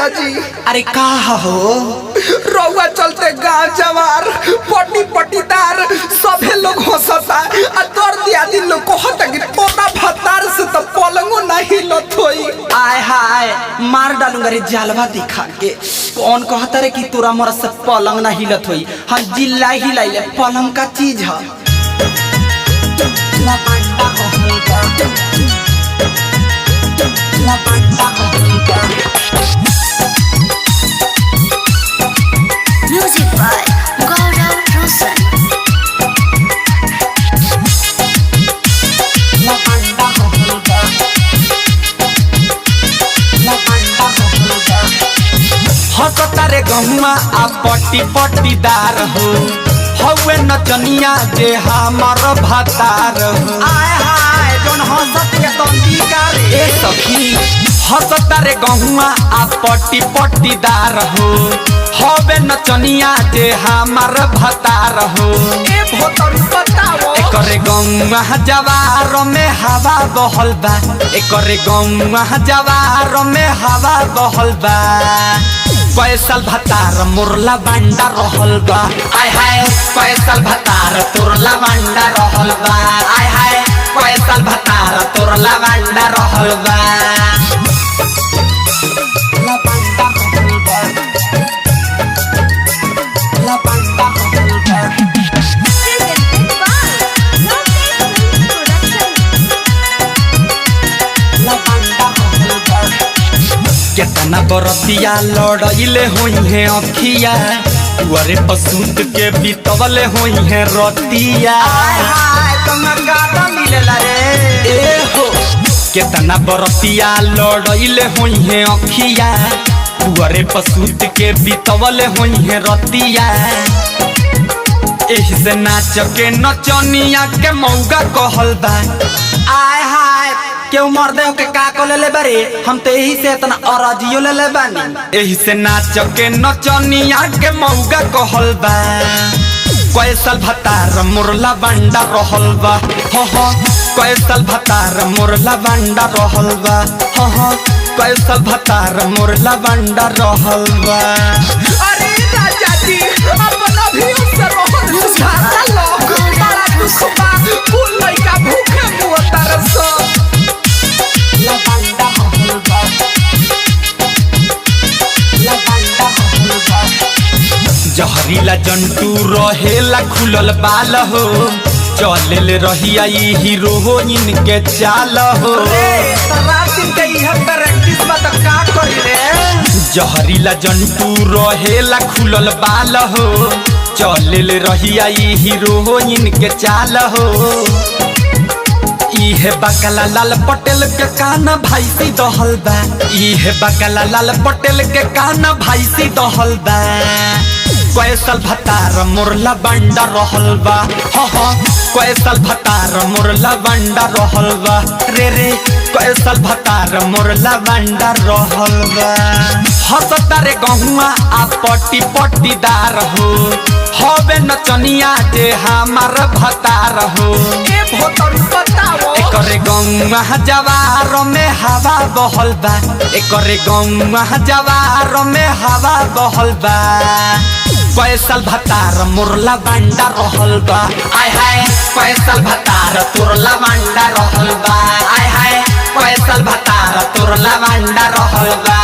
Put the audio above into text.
राजा जी। अरे का हो रउआ चलते गांव जवार पट्टी पट्टीदार सभे लोग हंसता आ दर्द आदि लोग कहता कि तोता भतार से तो पलंगो नहीं लथोई। आय हाय मार डालूंगा रे जालवा दिखा के। कौन कहता रे कि तोरा मोर से पलंग ना हिलत होई। हम जिल्ला हिलाइले पलंग का चीज है। Music by Gaurav Roshan. हंसता रे गहुआ आ पट्टी पट्टीदार हो हवे नचनिया जे हमार भतार हो। आय हाय जोन हंसत के तंदी का रे ए सखी हंसता रे गहुआ आ पट्टी पट्टीदार हो हवे नचनिया जे हमार भतार हो। ए भोतर बताओ एकरे गौवा जवार में हवा बहल बा। एकरे गौवा जवार में हवा बहल बा। पैसल भतार मुरला बंडा रहल बा। आय हाय पैसल भतार तुरला बंडा रहल बा। आय हाय पैसल भतार तुरला बंडा रहल बा। ला बंडा रहल बा। ला बंडा रहल बा। केतना बरतिया लड़ाइले होई है अखिया तुअरे पसूत के बीतवले होई है रतिया। हाय तुमका गाता मिलेला रे ए हो केतना बरतिया लड़ाइले होई है अखिया तुअरे पसूत के बीतवले होई है रतिया। एही से नाच के नचनिया के मौगा कहल बा। आय हाय क्यों मर्दे के का को ले बारे हम तो यही से इतना अराजियो ले बानी। यही से नाच के नचनिया के मौगा कहल बा। कैसल भतार मुरला बंडा रहल बा। हो हो कैसल भतार मुरला बंडा रहल बा। हो हो कैसल भतार मुरला बंडा रहल बा। अरे राजा जी अपना भी अवसर रहल सुधारा लोग बड़ा दुख बा फूल लइका भूखे मुअतार सो। La banda holba La banda holba जहरीला जंतु रहेला खुलल बाल हो चलेले रहिया ई हीरोइन के चाल हो। जहरीला जंतु रहेला खुलल बाल हो चलेले रहिया ई हीरोइन के चाल हो। इहे बकला लाल पटेल के कान भाई सी दहल बा। इहे बकला लाल पटेल के कान भाई सी दहल बा। कैसल भतार मुरला बंडा रहल बा। हो हो कैसल भतार मुरला बंडा रहल बा। रे रे कैसल भतार मुरला बंडा रहल बा। हंसता रे गहुआ आ पट्टी पट्टीदार हो हवे नचनिया जे हमार भतार हो। ए भोतर बताओ एकरे गौवा जवार में हवा बहल बा। एकरे गौवा जवार में हवा बहल बा। पैसल भतार मुरला बंडा रहल बा। आय हाय पैसल भतार तुरला बंडा रहल बा। आय हाय पैसल भतार तुरला बंडा रहल बा।